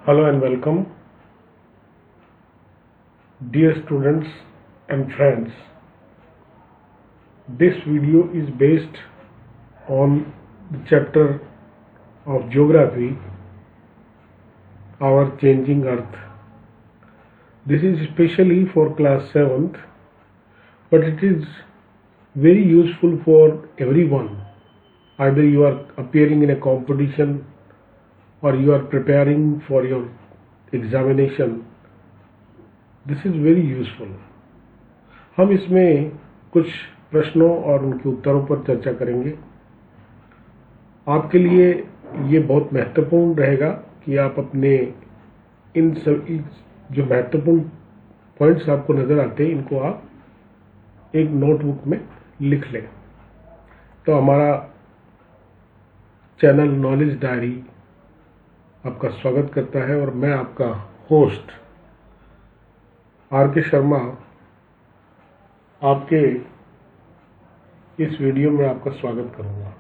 Hello and welcome, dear students and friends. This video is based on the chapter of Geography, Our Changing Earth. This is especially for class 7th, but it is very useful for everyone. Either you are appearing in a competition or you are preparing for your examination. This is very useful. हम इसमें कुछ प्रश्नों और उनके उत्तरों पर चर्चा करेंगे। आपके लिए ये बहुत महत्वपूर्ण रहेगा कि आप अपने इन सभी जो महत्वपूर्ण पॉइंट्स आपको नज़र आते हैं इनको आप एक नोटबुक में लिख लें। तो हमारा चैनल नॉलेज डायरी आपका स्वागत करता है और मैं आपका होस्ट आर के शर्मा आपके इस वीडियो में आपका स्वागत करूंगा।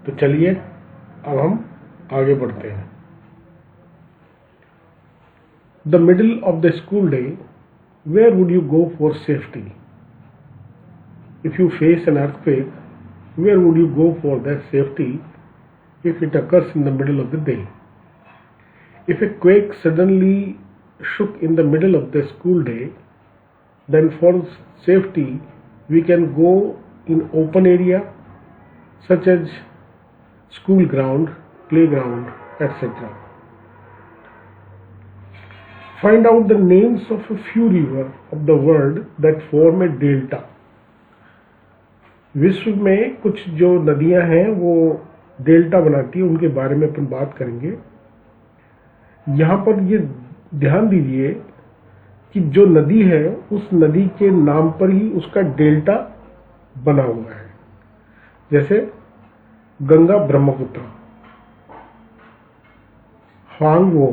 तो चलिए अब हम आगे बढ़ते हैं। The middle of the school day, where would you go for safety? If you face an earthquake, where would you go for that safety if it occurs in the middle of the day? If a quake suddenly shook in the middle of the school day, then for safety we can go in open area such as school ground, playground, etc. Find out the names of a few rivers of the world that form a delta. विश्व में कुछ जो नदियां हैं वो delta बनाती है, उनके बारे में अपन बात करेंगे। यहाँ पर ये ध्यान दीजिए कि जो नदी है उस नदी के नाम पर ही उसका डेल्टा बना हुआ है। जैसे गंगा ब्रह्मपुत्र, हांगवो,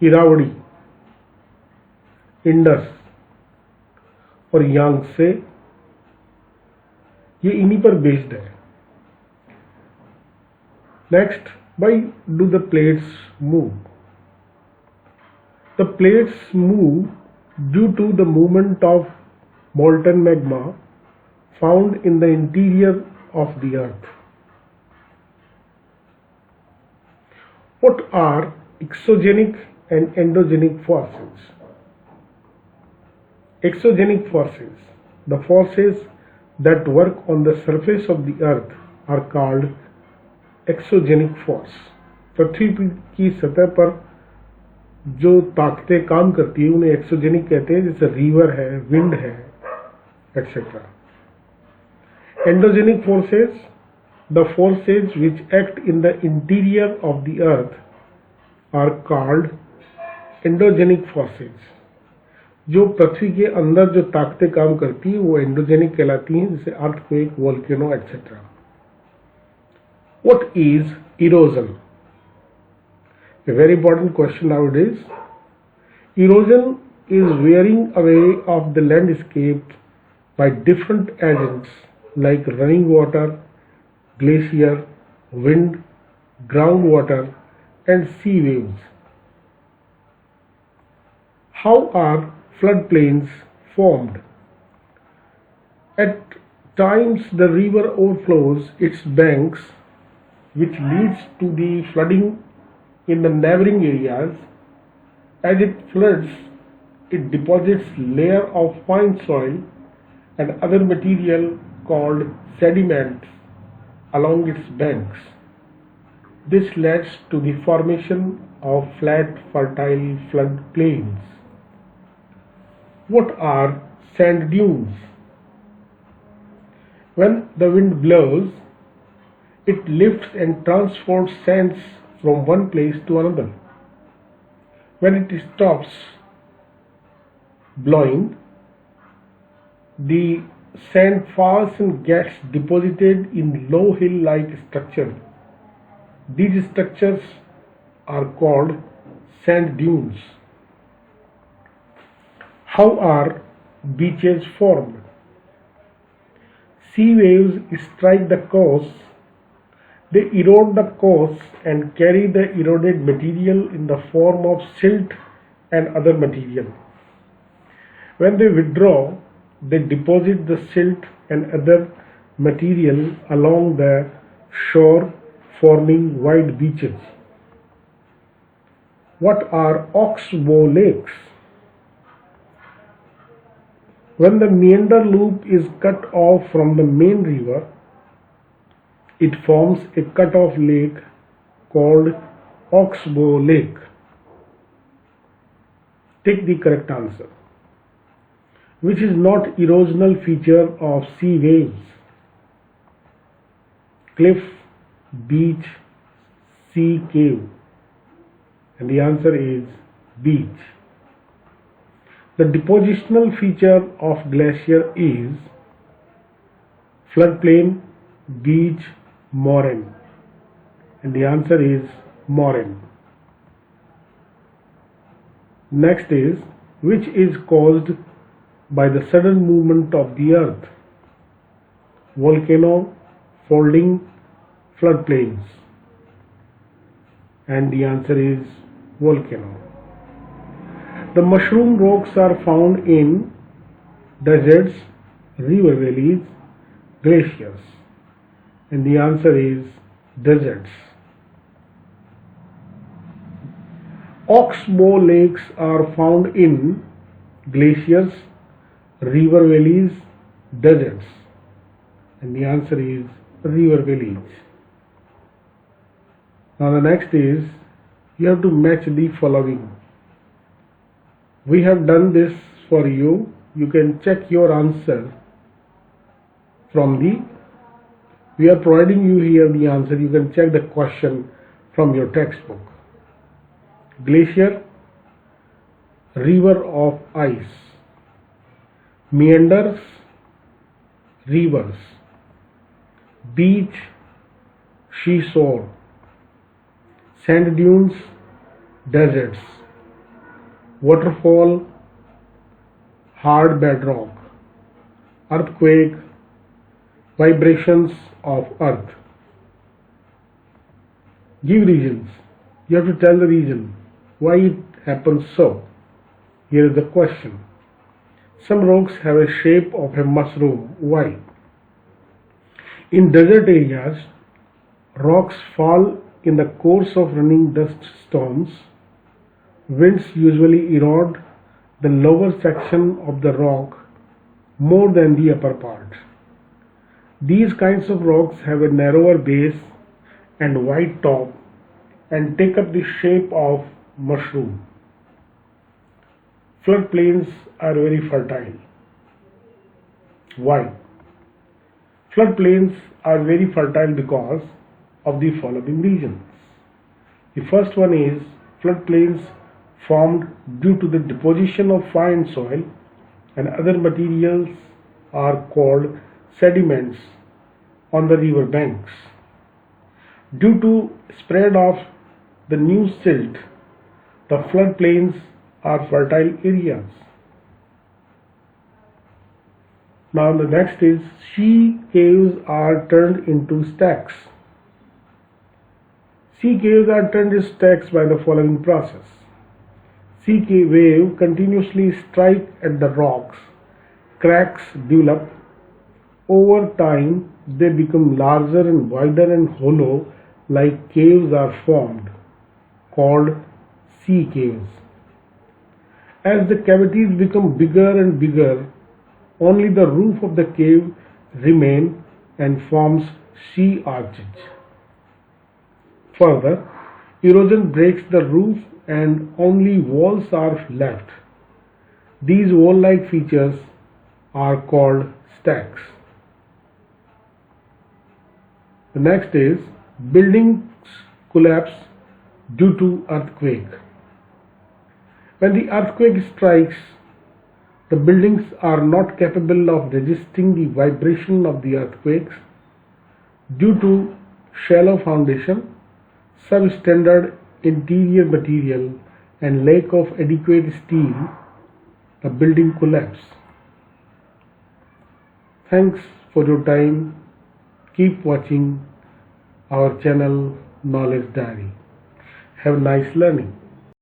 इरावड़ी, इंडस और यांगसे, ये इन्हीं पर बेस्ड है। Next, why do the plates move? The plates move due to the movement of molten magma found in the interior of the earth. What are exogenic and endogenic forces? Exogenic forces, the forces that work on the surface of the earth, are called exogenic force. पृथ्वी की सतह पर जो ताकतें काम करती है उन्हें एक्सोजेनिक कहते हैं, जैसे रिवर है, विंड है, etcetera. Endogenic forces, the forces which act in the interior of the earth, are called endogenic forces. जो पृथ्वी के अंदर जो ताकतें काम करती है वो एंडोजेनिक कहलाती हैं, जैसे earthquake, volcano, etcetera. What is erosion? A very important question nowadays. Erosion is wearing away of the landscape by different agents like running water, glacier, wind, groundwater, and sea waves. How are floodplains formed? At times the river overflows its banks, which leads to the flooding in the neighboring areas. As it floods, it deposits layer of fine soil and other material called sediments along its banks. This leads to the formation of flat, fertile flood plains. What are sand dunes? When the wind blows, it lifts and transports sands from one place to another. When it stops blowing, the sand falls and gets deposited in low hill-like structures. These structures are called sand dunes. How are beaches formed? Sea waves strike the coast They erode the coasts and carry the eroded material in the form of silt and other material. When they withdraw, they deposit the silt and other material along the shore, forming wide beaches. What are oxbow lakes? When the meander loop is cut off from the main river, it forms a cut-off lake called Oxbow Lake. Take the correct answer. Which is not erosional feature of sea waves? Cliff, beach, sea cave. And the answer is beach. The depositional feature of glacier is floodplain, beach, moraine. And the answer is moraine. Next is, which is caused by the sudden movement of the earth? Volcano, folding, floodplains. And the answer is volcano. The mushroom rocks are found in deserts, river valleys, glaciers. And the answer is deserts. Oxbow lakes are found in glaciers, river valleys, deserts. And the answer is river valleys. Now the next is, you have to match the following. We have done this for you. You can check your answer from we are providing you here the answer. You can check the question from your textbook. Glacier, river of ice. Meanders, rivers. Beach, seashore. Sand dunes, deserts. Waterfall, hard bedrock. Earthquake, vibrations of earth. Give reasons. You have to tell the reason why it happens so. Here is the question. Some rocks have a shape of a mushroom. Why? In desert areas, rocks fall in the course of running dust storms. Winds usually erode the lower section of the rock more than the upper part. These kinds of rocks have a narrower base and wide top and take up the shape of mushroom. Floodplains are very fertile. Why? Floodplains are very fertile because of the following reasons. The first one is floodplains formed due to the deposition of fine soil and other materials are called sediments on the river banks. Due to spread of the new silt, the floodplains are fertile areas. Now the next is, sea caves are turned into stacks. Sea caves are turned into stacks by the following process. Sea cave wave continuously strike at the rocks, cracks develop. Over time, they become larger and wider and hollow, like caves are formed, called sea caves. As the cavities become bigger and bigger, only the roof of the cave remains and forms sea arches. Further, erosion breaks the roof and only walls are left. These wall-like features are called stacks. The next is, buildings collapse due to earthquake. When the earthquake strikes, the buildings are not capable of resisting the vibration of the earthquakes. Due to shallow foundation, substandard interior material and lack of adequate steel, the building collapse. Thanks for your time. Keep watching our channel Knowledge Diary. Have nice learning.